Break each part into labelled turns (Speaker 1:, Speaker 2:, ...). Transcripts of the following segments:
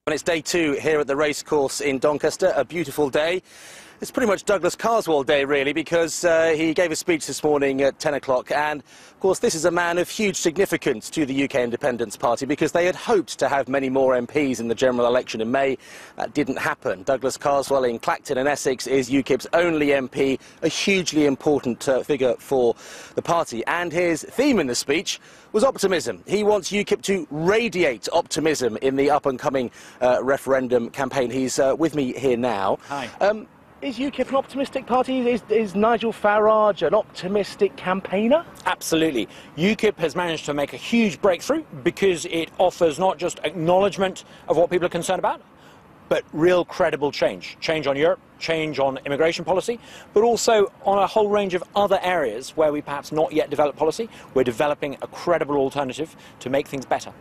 Speaker 1: And it's day 2 here at the racecourse in Doncaster, a beautiful day. It's pretty much Douglas Carswell day, really, because he gave a speech this morning at 10 o'clock. And, of course, this is a man of huge significance to the UK Independence Party because they had hoped to have many more MPs in the general election in May. That didn't happen. Douglas Carswell in Clacton in Essex is UKIP's only MP, a hugely important figure for the party. And his theme in the speech was optimism. He wants UKIP to radiate optimism in the up-and-coming referendum campaign. He's with me here now.
Speaker 2: Hi.
Speaker 1: Is UKIP an optimistic party? Is Nigel Farage an optimistic campaigner?
Speaker 2: Absolutely. UKIP has managed to make a huge breakthrough because it offers not just acknowledgement of what people are concerned about, but real credible change. Change on Europe, change on immigration policy, but also on a whole range of other areas where we perhaps not yet developed policy. We're developing a credible alternative to make things better.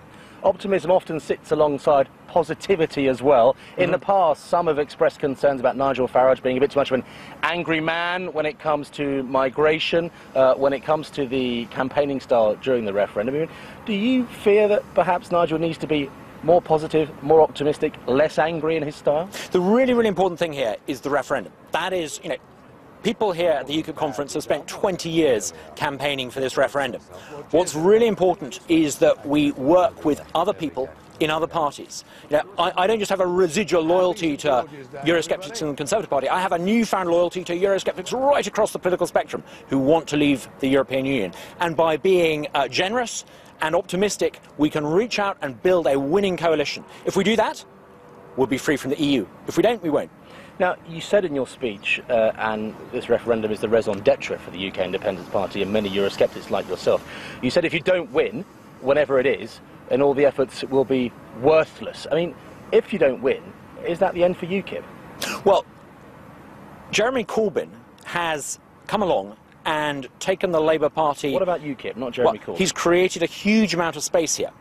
Speaker 1: Optimism often sits alongside positivity as well. In the past, some have expressed concerns about Nigel Farage being a bit too much of an angry man when it comes to migration, when it comes to the campaigning style during the referendum. I mean, do you fear that perhaps Nigel needs to be more positive, more optimistic, less angry in his style?
Speaker 2: The really, really important thing here is the referendum. That is, people here at the UKIP conference have spent 20 years campaigning for this referendum. What's really important is that we work with other people in other parties. I don't just have a residual loyalty to Eurosceptics in the Conservative Party. I have a newfound loyalty to Eurosceptics right across the political spectrum who want to leave the European Union. And by being generous and optimistic, we can reach out and build a winning coalition. If we do that, we'll be free from the EU. If we don't, we won't.
Speaker 1: Now, you said in your speech, and this referendum is the raison d'etre for the UK Independence Party and many Eurosceptics like yourself, you said if you don't win, whenever it is, then all the efforts will be worthless. I mean, if you don't win, is that the end for UKIP?
Speaker 2: Well, Jeremy Corbyn has come along and taken the Labour Party...
Speaker 1: What about UKIP, not Jeremy Corbyn?
Speaker 2: He's created a huge amount of space here.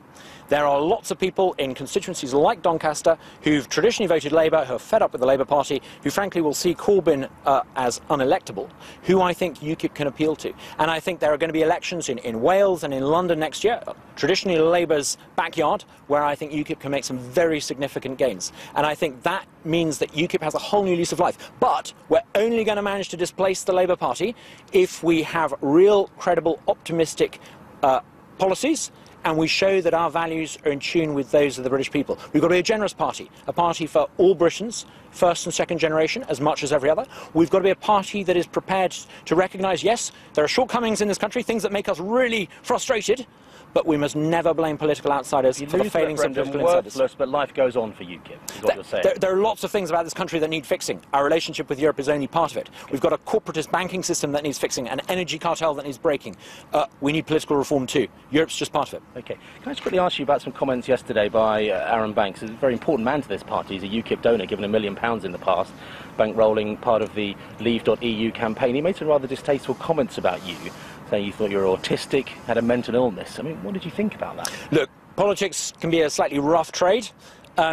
Speaker 2: There are lots of people in constituencies like Doncaster who've traditionally voted Labour, who are fed up with the Labour Party, who frankly will see Corbyn as unelectable, who I think UKIP can appeal to. And I think there are going to be elections in Wales and in London next year, traditionally Labour's backyard, where I think UKIP can make some very significant gains. And I think that means that UKIP has a whole new lease of life. But we're only going to manage to displace the Labour Party if we have real, credible, optimistic policies, and we show that our values are in tune with those of the British people. We've got to be a generous party, a party for all Britons, first and second generation, as much as every other. We've got to be a party that is prepared to recognise, yes, there are shortcomings in this country, things that make us really frustrated, but we must never blame political outsiders for the failings of political insiders.
Speaker 1: But life goes on for UKIP, is what you're saying.
Speaker 2: There are lots of things about this country that need fixing. Our relationship with Europe is only part of it. We've got a corporatist banking system that needs fixing, an energy cartel that needs breaking. We need political reform too. Europe's just part of it.
Speaker 1: OK. Can I just quickly ask you about some comments yesterday by Aaron Banks? He's a very important man to this party. He's a UKIP donor, given £1 million in the past, bankrolling part of the Leave.eu campaign. He made some rather distasteful comments about you, saying you thought you were autistic, had a mental illness. I mean, what did you think about that?
Speaker 2: Look, politics can be a slightly rough trade.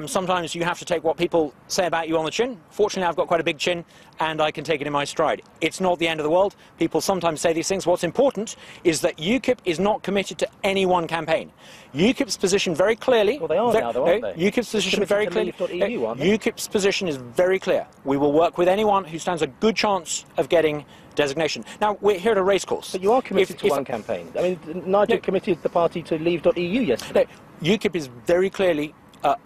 Speaker 2: Sometimes you have to take what people say about you on the chin. Fortunately, I've got quite a big chin, and I can take it in my stride. It's not the end of the world. People sometimes say these things. What's important is that UKIP is not committed to any one campaign. UKIP's position very clearly...
Speaker 1: Well, they are now, though, aren't they?
Speaker 2: UKIP's position very clearly...
Speaker 1: Leave.eu, aren't they?
Speaker 2: UKIP's position is very clear. We will work with anyone who stands a good chance of getting designation. Now, we're here at a racecourse.
Speaker 1: But you are committed to one campaign. I mean, Nigel committed the party to Leave.eu yesterday.
Speaker 2: No, UKIP is very clearly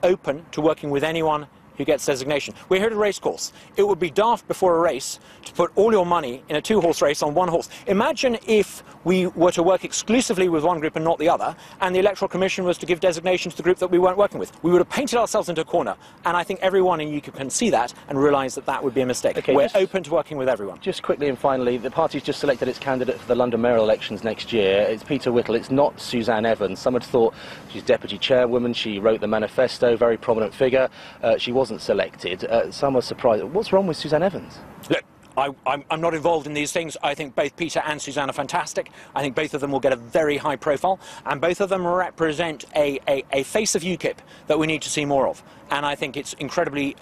Speaker 2: open to working with anyone who gets designation. We're here at a racecourse. It would be daft before a race to put all your money in a two-horse race on one horse. Imagine if we were to work exclusively with one group and not the other, and the Electoral Commission was to give designation to the group that we weren't working with. We would have painted ourselves into a corner, and I think everyone in UKIP can see that and realise that that would be a mistake.
Speaker 1: Okay,
Speaker 2: we're open to working with everyone.
Speaker 1: Just quickly and finally, the party's just selected its candidate for the London mayoral elections next year. It's Peter Whittle. It's not Suzanne Evans. Some had thought she's deputy chairwoman. She wrote the manifesto, very prominent figure. She wasn't selected. Some are surprised. What's wrong with Suzanne Evans?
Speaker 2: Look, I'm not involved in these things. I think both Peter and Suzanne are fantastic. I think both of them will get a very high profile, and both of them represent a face of UKIP that we need to see more of. And I think it's incredibly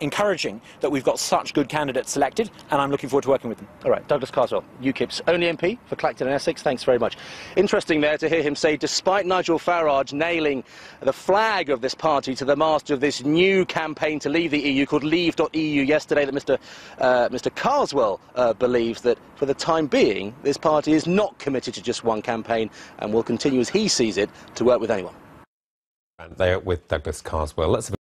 Speaker 2: encouraging that we've got such good candidates selected, and I'm looking forward to working with them.
Speaker 1: All right, Douglas Carswell, UKIP's only MP for Clacton and Essex. Thanks very much. Interesting there to hear him say, despite Nigel Farage nailing the flag of this party to the mast of this new campaign to leave the EU called Leave.eu yesterday, that Mr. Carswell believes that for the time being this party is not committed to just one campaign and will continue, as he sees it, to work with anyone.
Speaker 3: There with Douglas Carswell. Let's